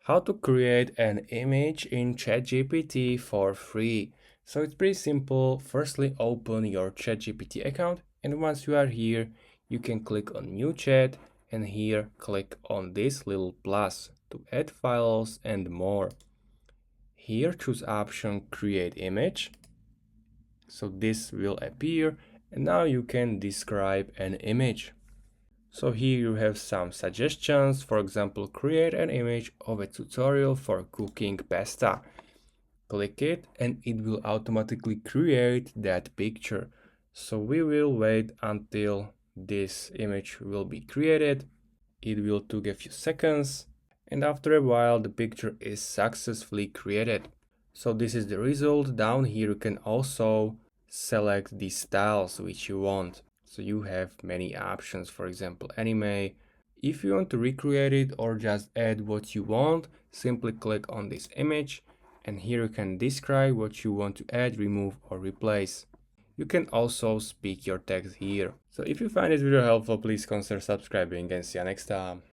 How to create an image in ChatGPT for free. So it's pretty simple. Firstly, open your ChatGPT account, and once you are here, you can click on New Chat, and here click on this little plus to add files and more. Here choose option Create Image. So this will appear, and now you can describe an image. So here you have some suggestions, for example, create an image of a tutorial for cooking pasta. Click it and it will automatically create that picture. So we will wait until this image will be created. It will take a few seconds, and after a while the picture is successfully created. So this is the result. Down here you can also select the styles which you want. So you have many options, for example, anime. If you want to recreate it or just add what you want, simply click on this image, and here you can describe what you want to add, remove, or replace. You can also speak your text here. So if you find this video helpful, please consider subscribing and see you next time.